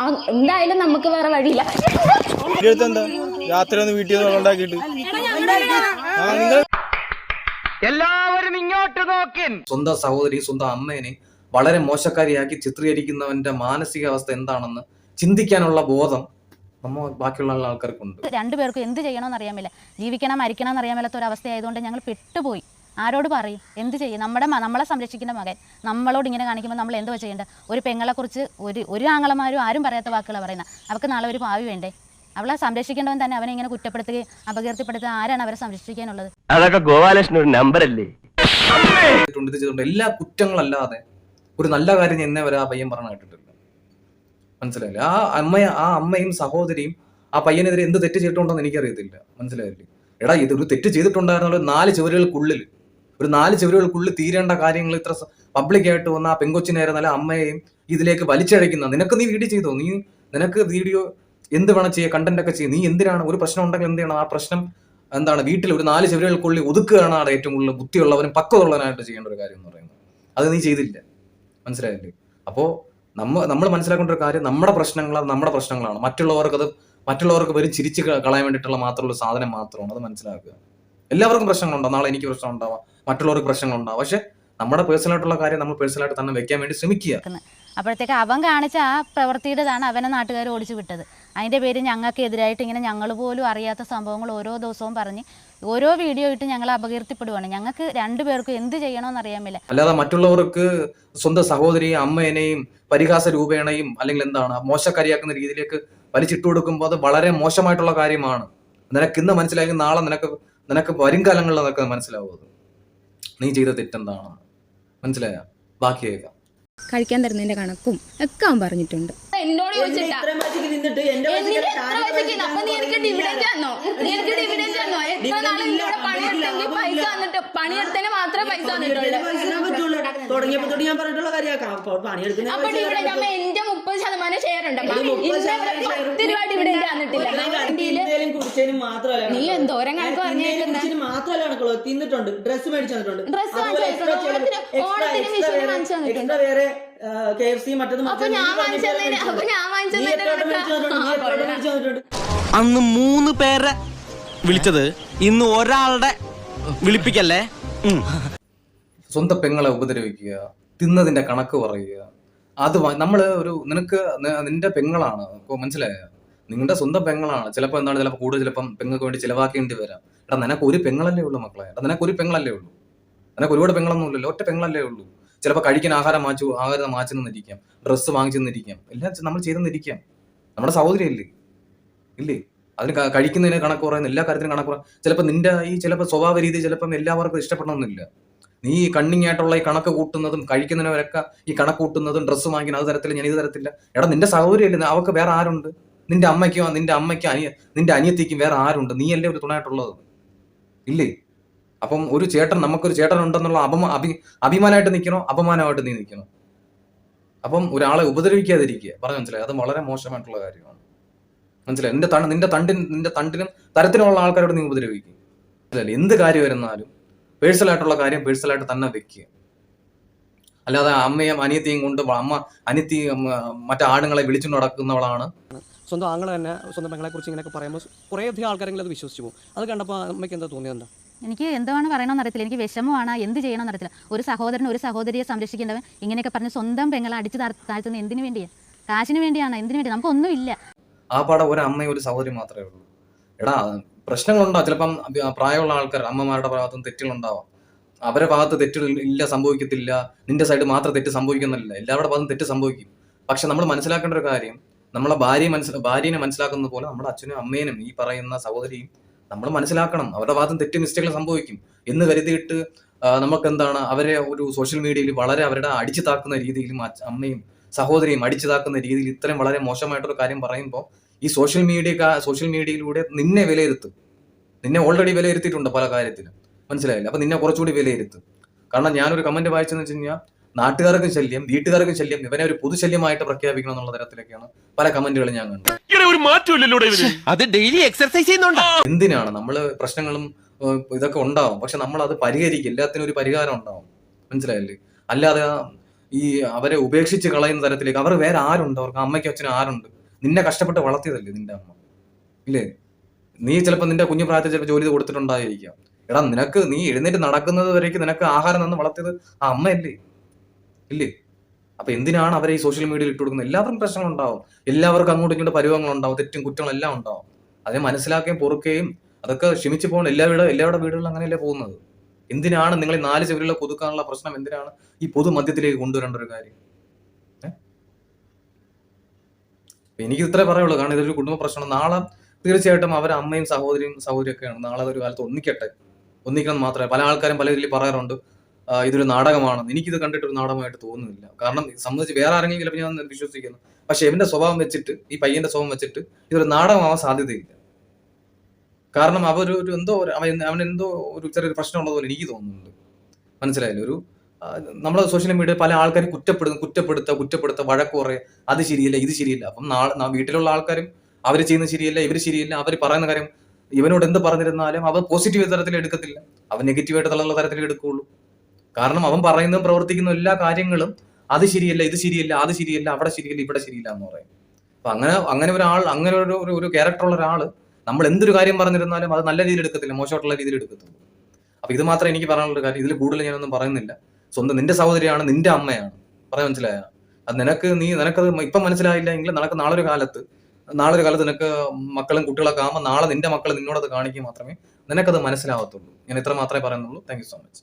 എന്തായാലും നമുക്ക് വേറെ വഴിയില്ല. രാത്രി ഒന്ന് വീട്ടിൽ ഉണ്ടാക്കിയിട്ട് എല്ലാവരും ഇങ്ങോട്ട് നോക്കിൻ. സ്വന്തം സഹോദരി സ്വന്തം അമ്മേനെ വളരെ മോശക്കാരിയാക്കി ചിത്രീകരിക്കുന്നവന്റെ മാനസികാവസ്ഥ എന്താണെന്ന് ചിന്തിക്കാനുള്ള ബോധം ബാക്കിയുള്ള ആൾക്കാർക്കുണ്ട്. രണ്ടുപേർക്കും എന്ത് ചെയ്യണമെന്ന് അറിയാൻ മേല, ജീവിക്കണം മരിക്കണം എന്നറിയാൻ മേലാത്ത ഒരു അവസ്ഥയായതുകൊണ്ട് ഞങ്ങൾ പെട്ടുപോയി. ആരോട് പറയും? എന്ത് ചെയ്യും? നമ്മളെ സംരക്ഷിക്കുന്ന മകൻ നമ്മളോട് ഇങ്ങനെ കാണിക്കുമ്പോൾ നമ്മൾ എന്തുവാ ചെയ്യേണ്ടത്? ഒരു പെങ്ങളെക്കുറിച്ച് ഒരു ആങ്ങളമാരും ആരും പറയാത്ത വാക്കുകളാണ് പറയുന്നത്. അവർക്ക് നാളെ ഒരു ഭാവി വേണ്ടേ? അവളെ സംരക്ഷിക്കേണ്ടവൻ തന്നെ അവനെ ഇങ്ങനെ കുറ്റപ്പെടുത്തുകയും അപകീർത്തിപ്പെടുത്തുക. ആരാണ് അവരെ സംരക്ഷിക്കാനുള്ളത്? അതൊക്കെ ഗോപാലകൃഷ്ണൻ ഒരു നമ്പറല്ലേ? എല്ലാ കുറ്റങ്ങളല്ലാതെ ഒരു നല്ല കാര്യം എന്നെ വരെ ആ പയ്യൻ പറഞ്ഞു കേട്ടിട്ടില്ല. മനസ്സിലായില്ലേ? ആ അമ്മയും സഹോദരിയും ആ പയ്യനെതിരെ എന്ത് തെറ്റ് ചെയ്തിട്ടുണ്ടോന്ന് എനിക്കറിയത്തില്ല. മനസ്സിലായില്ലേ? എടാ, ഇത് ഒരു തെറ്റ് ചെയ്തിട്ടുണ്ടായിരുന്ന ഒരു 4 ചുവരുകൾക്കുള്ളിൽ തീരേണ്ട കാര്യങ്ങൾ ഇത്ര പബ്ലിക്കായിട്ട് വന്ന ആ പെങ്കൊച്ചിനായിരുന്നാലും അമ്മയെയും ഇതിലേക്ക് വലിച്ചഴക്കുന്ന നീ വീഡിയോ ചെയ്തോ? നിനക്ക് വീഡിയോ എന്ത് വേണം ചെയ്യുക, കണ്ടന്റ് ഒക്കെ ചെയ്യും. നീ എന്തിനാണ് ഒരു പ്രശ്നം ഉണ്ടെങ്കിൽ എന്ത് ചെയ്യണം? ആ പ്രശ്നം എന്താണ്? വീട്ടിൽ ഒരു 4 ചുവരുകൾക്കുള്ളിൽ ഒതുക്കുകയാണ് ഏറ്റവും കൂടുതൽ ബുദ്ധിയുള്ളവരും പക്വതയുള്ളവനായിട്ട് ചെയ്യേണ്ട ഒരു കാര്യം എന്ന് പറയുന്നത്. അത് നീ ചെയ്തില്ല. മനസ്സിലായില്ലേ? അപ്പോൾ നമ്മൾ മനസ്സിലാക്കേണ്ട ഒരു കാര്യം, നമ്മുടെ പ്രശ്നങ്ങളാണ്. മറ്റുള്ളവർക്ക് വരും ചിരിച്ച് കളയാൻ വേണ്ടിയിട്ടുള്ള മാത്രമുള്ള സാധനം മാത്രമാണ്. അത് മനസ്സിലാക്കുക. എല്ലാവർക്കും പ്രശ്നങ്ങളുണ്ടാവും. നാളെ എനിക്ക് പ്രശ്നം ഉണ്ടാവാം, മറ്റുള്ളവർക്ക് പ്രശ്നങ്ങളുണ്ടാവും. പക്ഷെ നമ്മുടെ പേഴ്സണലായിട്ടുള്ള കാര്യം നമ്മൾ പേഴ്സണലായിട്ട് തന്നെ വെക്കാൻ വേണ്ടി ശ്രമിക്കുക. അപ്പോഴത്തേക്ക് അവൻ കാണിച്ച ആ പ്രവൃത്തിയുടേതാണ് അവനെ നാട്ടുകാർ ഓടിച്ചു വിട്ടത്. അതിൻ്റെ പേര് ഞങ്ങൾക്ക് എതിരായിട്ട് ഇങ്ങനെ ഞങ്ങൾ പോലും അറിയാത്ത സംഭവങ്ങൾ ഓരോ ദിവസവും പറഞ്ഞ് ഓരോ വീഡിയോ ഇട്ട് ഞങ്ങൾ അപകീർത്തിപ്പെടുവാണ്. ഞങ്ങൾക്ക് രണ്ടുപേർക്കും എന്ത് ചെയ്യണമെന്ന് അറിയാൻ മേല. അല്ലാതെ മറ്റുള്ളവർക്ക് സ്വന്തം സഹോദരിയും അമ്മേനെയും പരിഹാസ രൂപേണയും അല്ലെങ്കിൽ എന്താണ് മോശക്കാരിയാക്കുന്ന രീതിയിലേക്ക് വലിച്ചിട്ട് കൊടുക്കുമ്പോൾ അത് വളരെ മോശമായിട്ടുള്ള കാര്യമാണ്. നിനക്ക് ഇന്ന് മനസ്സിലാക്കി നാളെ നിനക്ക് വരും കാലങ്ങളിൽ അതൊക്കെ മനസ്സിലാവും. നീ ചെയ്ത തെറ്റെന്താണെന്ന് മനസ്സിലായ ബാക്കി കേൾക്കാം. കഴിക്കാൻ തരുന്നതിന്റെ കണക്കും ഒക്കെ അവൻ പറഞ്ഞിട്ടുണ്ട്. എന്നോട് ചോദിച്ചിട്ടാ എത്ര നാളും ഇന്നോട് പണിയെടുത്തെങ്കിൽ പൈസ തന്നിട്ട് പണിയെടുത്തതിന് മാത്രമേ പൈസ തന്നിട്ടുള്ളൂ. അപ്പൊ ഡിവിഡന്റ് അമ്മ എന്റെ 30% ഷെയർ ഉണ്ട്. 10 രൂപ ഡിവിഡന്റ് തന്നിട്ടില്ല. നീ എന്തോരം കണക്ക് പറഞ്ഞേക്കുന്നത്? തിന്നിട്ടുണ്ട്, ഡ്രസ് മേടിച്ചു തന്നിട്ടുണ്ട്, ഡ്രസ് ഓണത്തിന് മിഷീൻ വാങ്ങിച്ചു തന്നിട്ടുണ്ട്. അന്ന് 3 പേരെ വിളിച്ചത്, ഇന്ന് ഒരാളുടെ വിളിപ്പിക്കല്ലേ. സ്വന്തം പെങ്ങളെ ഉപദ്രവിക്കുക, തിന്നതിന്റെ കണക്ക് പറയുക, അത് നിന്റെ പെങ്ങളാണ്. മനസ്സിലായ? നിങ്ങളുടെ സ്വന്തം പെങ്ങളാണ്. ചിലപ്പോൾ കൂടുതൽ ചിലപ്പം പെങ്ങൾക്ക് വേണ്ടി ചിലവാക്കേണ്ടി വരാം. എടാ, നിനക്ക് ഒരു പെങ്ങളല്ലേ ഉള്ളൂ മക്കളെ. നിനക്ക് ഒരുപാട് പെങ്ങളൊന്നും ഇല്ലല്ലോ, ഒറ്റ പെങ്ങളല്ലേ ഉള്ളൂ. ചിലപ്പോൾ കഴിക്കാൻ ആഹാരം മാറ്റി നിന്നിരിക്കാം, ഡ്രസ്സ് വാങ്ങിച്ചു നിന്നിരിക്കാം, എല്ലാം നമ്മൾ ചെയ്തെന്നിരിക്കാം. നമ്മുടെ സഹോദരിയല്ലേ ഇല്ലേ? അതിന് കഴിക്കുന്നതിന് കണക്ക് പറയുന്ന എല്ലാ കാര്യത്തിനും കണക്ക് പറയാം. ചിലപ്പോൾ നിന്റെ ചിലപ്പോൾ സ്വഭാവ രീതി ചിലപ്പം എല്ലാവർക്കും ഇഷ്ടപ്പെടണമെന്നില്ല. നീ കണ്ണിങ് ആയിട്ടുള്ള ഈ കണക്ക് കൂട്ടുന്നതും കഴിക്കുന്നതിനവരൊക്കെ ഈ കണക്ക് കൂട്ടുന്നതും ഡ്രസ്സ് വാങ്ങിക്കുന്ന അത് തരത്തില്ല, ഞാൻ ഇത് തരത്തില്ല. എടാ, നിന്റെ സഹോദരിയല്ലേ, അവർക്ക് വേറെ ആരുണ്ട്? നിന്റെ അമ്മയ്ക്കും നിന്റെ അനിയത്തിക്കും വേറെ ആരുണ്ട്? നീയല്ലേ ഒരു തുണയായിട്ടുള്ളത് ഇല്ലേ? അപ്പം നമുക്കൊരു ചേട്ടൻ ഉണ്ടെന്നുള്ള അഭിമാനമായിട്ട് നിൽക്കണോ, അപമാനമായിട്ട് നീ നിൽക്കണോ? അപ്പം ഒരാളെ ഉപദ്രവിക്കാതിരിക്കുക, പറഞ്ഞു മനസ്സിലായി? അത് വളരെ മോശമായിട്ടുള്ള കാര്യമാണ്. മനസ്സിലായി? നിന്റെ തണ്ടിനും തരത്തിലുള്ള ആൾക്കാരോട് നീ ഉപദ്രവിക്കുക. മനസ്സിലായി? എന്ത് കാര്യം വരുന്നാലും പേഴ്സണലായിട്ടുള്ള കാര്യം പേഴ്സണലായിട്ട് തന്നെ വെക്കുക. അല്ലാതെ അമ്മയും അനിയത്തിയും കൊണ്ട് അനിയത്തി മറ്റേ ആണുങ്ങളെ വിളിച്ചു നടക്കുന്നവളാണ്. സ്വന്തം ആങ്ങളെ തന്നെ സ്വന്തം പെങ്ങളെ കുറിച്ച് ഇങ്ങനെയൊക്കെ പറയുമ്പോൾ കുറേ അധികം ആൾക്കാരെങ്കിലും അത് വിശ്വസിച്ചു പോകും. അത് കണ്ടപ്പോൾ അമ്മയ്ക്ക് എന്താ തോന്നിയത്? എനിക്ക് എന്താണ് പറയണമെന്ന് അറിയത്തില്ല. എനിക്ക് വിഷമമാണ്, എന്ത് ചെയ്യണമെന്ന് അറിയത്തില്ല. ഒരു സഹോദരിയെ സംരക്ഷിക്കേണ്ടവൻ ഇങ്ങനെയൊക്കെ പറഞ്ഞ് സ്വന്തം പെങ്ങളെ അടിച്ചു താഴ്ത്തുന്നത് എന്തിനു വേണ്ടിയാണ്? കാശിന് വേണ്ടിയാണ്? എന്തിനു വേണ്ടി? നമുക്കൊന്നും ഇല്ല. ആ പാടെ ഒരു അമ്മയും ഒരു സഹോദരി മാത്രമേ ഉള്ളൂ. എടാ, പ്രശ്നങ്ങളുണ്ടാവും. ചിലപ്പം പ്രായമുള്ള ആൾക്കാർ അമ്മമാരുടെ ഭാഗത്തും തെറ്റുകളുണ്ടാവാം. അവരുടെ ഭാഗത്ത് തെറ്റുകളില്ല, സംഭവിക്കത്തില്ല. നിന്റെ സൈഡ് മാത്രം തെറ്റ് സംഭവിക്കുന്നില്ല, എല്ലാവരുടെ ഭാഗത്തും തെറ്റ് സംഭവിക്കും. പക്ഷെ നമ്മൾ മനസ്സിലാക്കേണ്ട ഒരു കാര്യം, നമ്മളെ ഭാര്യനെ മനസ്സിലാക്കുന്ന പോലെ നമ്മുടെ അച്ഛനും അമ്മേനും ഈ പറയുന്ന സഹോദരിയും നമ്മൾ മനസ്സിലാക്കണം. അവരുടെ ഭാഗത്തും തെറ്റ് മിസ്റ്റേക്കുകൾ സംഭവിക്കും എന്ന് കരുതിയിട്ട് നമുക്ക് എന്താണ് അവരെ ഒരു സോഷ്യൽ മീഡിയയിൽ വളരെ അവരുടെ അടിച്ചു താക്കുന്ന രീതിയിലും അമ്മയും സഹോദരിയും അടിച്ചു താക്കുന്ന രീതിയിൽ ഇത്രയും വളരെ മോശമായിട്ടൊരു കാര്യം പറയുമ്പോൾ ഈ സോഷ്യൽ മീഡിയയിലൂടെ നിന്നെ വിലയിരുത്തും. നിന്നെ ഓൾറെഡി വിലയിരുത്തിയിട്ടുണ്ട് പല കാര്യത്തിലും. മനസ്സിലായില്ല? അപ്പൊ നിന്നെ കുറച്ചുകൂടി വിലയിരുത്തും. കാരണം ഞാനൊരു കമന്റ് വായിച്ചെന്ന് വെച്ച് കഴിഞ്ഞാൽ നാട്ടുകാർക്കും ശല്യം, വീട്ടുകാർക്കും ശല്യം, ഇവനെ ഒരു പൊതുശല്യമായിട്ട് പ്രഖ്യാപിക്കണം എന്നുള്ള തരത്തിലൊക്കെയാണ് പല കമന്റുകളും ഞാൻ കണ്ടത്. എന്തിനാണ് നമ്മള് പ്രശ്നങ്ങളും ഇതൊക്കെ ഉണ്ടാവും, പക്ഷെ നമ്മൾ അത് പരിഹരിക്കും. എല്ലാത്തിനും ഒരു പരിഹാരം ഉണ്ടാവും. മനസ്സിലായില്ലേ? അല്ലാതെ ഈ അവരെ ഉപേക്ഷിച്ച് കളയുന്ന തരത്തിലേക്ക്. അവർ വേറെ ആരുണ്ട്? അവർക്ക് അമ്മയ്ക്കും അച്ഛനും ആരുണ്ട്? നിന്നെ കഷ്ടപ്പെട്ട് വളർത്തിയതല്ലേ നിന്റെ അമ്മ, ഇല്ലേ? നീ ചിലപ്പോൾ നിന്റെ കുഞ്ഞു പ്രായത്തിൽ ചിലപ്പോൾ ജോലി കൊടുത്തിട്ടുണ്ടായിരിക്കാം. എടാ, നിനക്ക് നീ എഴുന്നേറ്റ് നടക്കുന്നത് വരേക്ക് നിനക്ക് ആഹാരം തന്ന് വളർത്തിയത് ആ അമ്മയല്ലേ, ഇല്ലേ? അപ്പൊ എന്തിനാണ് അവരെ ഈ സോഷ്യൽ മീഡിയയിൽ ഇട്ട് കൊടുക്കുന്നത്? എല്ലാവർക്കും പ്രശ്നങ്ങളുണ്ടാവും, എല്ലാവർക്കും അങ്ങോട്ടും ഇങ്ങോട്ട് പരുവങ്ങളുണ്ടാവും, തെറ്റും കുറ്റങ്ങളെല്ലാം ഉണ്ടാവും. അതിനെ മനസ്സിലാക്കുകയും പൊറുക്കുകയും അതൊക്കെ ക്ഷമിച്ചു പോകണം. എല്ലാവരുടെ വീടുകളിലും അങ്ങനെയല്ലേ പോകുന്നത്. എന്തിനാണ് നിങ്ങൾ ഈ 4 ചുവരുകളെ കൊതുക്കാനുള്ള പ്രശ്നം എന്തിനാണ് ഈ പൊതുമധ്യത്തിലേക്ക് കൊണ്ടുവരേണ്ട ഒരു കാര്യം? എനിക്ക് ഇത്രേ പറയുള്ളൂ. കാരണം ഇതൊരു കുടുംബ പ്രശ്നം. നാളെ തീർച്ചയായിട്ടും അവരെ അമ്മയും സഹോദരിയൊക്കെയാണ്. നാളെ ഒരു കാലത്ത് ഒന്നിക്കണം മാത്രമേ. പല ആൾക്കാരും പല രീതിയിൽ പറയാറുണ്ട് ഇതൊരു നാടകമാണ്. എനിക്കിത് കണ്ടിട്ട് ഒരു നാടകമായിട്ട് തോന്നുന്നില്ല. കാരണം സംബന്ധിച്ച് വേറെ ആരെങ്കിലും ചിലപ്പോൾ ഞാൻ വിശ്വസിക്കുന്നു. പക്ഷെ ഇവന്റെ സ്വഭാവം വെച്ചിട്ട്, ഈ പയ്യന്റെ സ്വഭാവം വെച്ചിട്ട് ഇതൊരു നാടകമാവാൻ സാധ്യതയില്ല. കാരണം അവൻ എന്തോ ഒരു ചെറിയൊരു പ്രശ്നം ഉള്ളതുപോലെ എനിക്ക് തോന്നുന്നുണ്ട്. മനസ്സിലായില്ലേ? നമ്മളെ സോഷ്യൽ മീഡിയ പല ആൾക്കാരും കുറ്റപ്പെടുത്ത വഴക്ക് പറയുക, അത് ശരിയല്ല, ഇത് ശരിയല്ല. അപ്പം നാളെ വീട്ടിലുള്ള ആൾക്കാരും അവർ ചെയ്യുന്നത് ശരിയല്ല, ഇവർ ശരിയല്ല, അവർ പറയുന്ന കാര്യം ഇവനോട് എന്ത് പറഞ്ഞിരുന്നാലും അവൻ പോസിറ്റീവ് തരത്തിൽ എടുക്കത്തില്ല, അവൻ നെഗറ്റീവായിട്ട് തള്ളുള്ള തരത്തിൽ എടുക്കുകയുള്ളൂ. കാരണം അവൻ പറയുന്നതും പ്രവർത്തിക്കുന്ന എല്ലാ കാര്യങ്ങളും അത് ശരിയല്ല, ഇത് ശരിയല്ല, അത് ശരിയല്ല, അവിടെ ശരിയല്ല, ഇവിടെ ശരിയില്ല എന്ന് പറയും. അപ്പൊ അങ്ങനെ ഒരാൾ, അങ്ങനെ ഒരു ക്യാരക്ടറുള്ള ഒരാള് നമ്മൾ എന്തൊരു കാര്യം പറഞ്ഞിരുന്നാലും അത് നല്ല രീതിയിൽ എടുക്കത്തില്ല, മോശമായിട്ടുള്ള രീതിയിൽ എടുക്കത്തുള്ളൂ. അപ്പൊ ഇത് മാത്രമേ എനിക്ക് പറയാനുള്ള കാര്യം. ഇതിൽ കൂടുതൽ ഞാനൊന്നും പറയുന്നില്ല. നിന്റെ സഹോദരിയാണ്, നിന്റെ അമ്മയാണ്. പറയാൻ മനസ്സിലായ? അത് നിനക്കത് ഇപ്പം മനസ്സിലായില്ല എങ്കിൽ നാളെ ഒരു കാലത്ത് നിനക്ക് മക്കളും കുട്ടികളൊക്കെ ആകുമ്പോൾ നാളെ നിന്റെ മക്കൾ നിന്നോടത് കാണിക്കുക മാത്രമേ നിനക്കത് മനസ്സിലാവത്തുള്ളൂ. ഞാൻ ഇത്ര മാത്രമേ പറയുന്നുള്ളൂ. Thank you so much.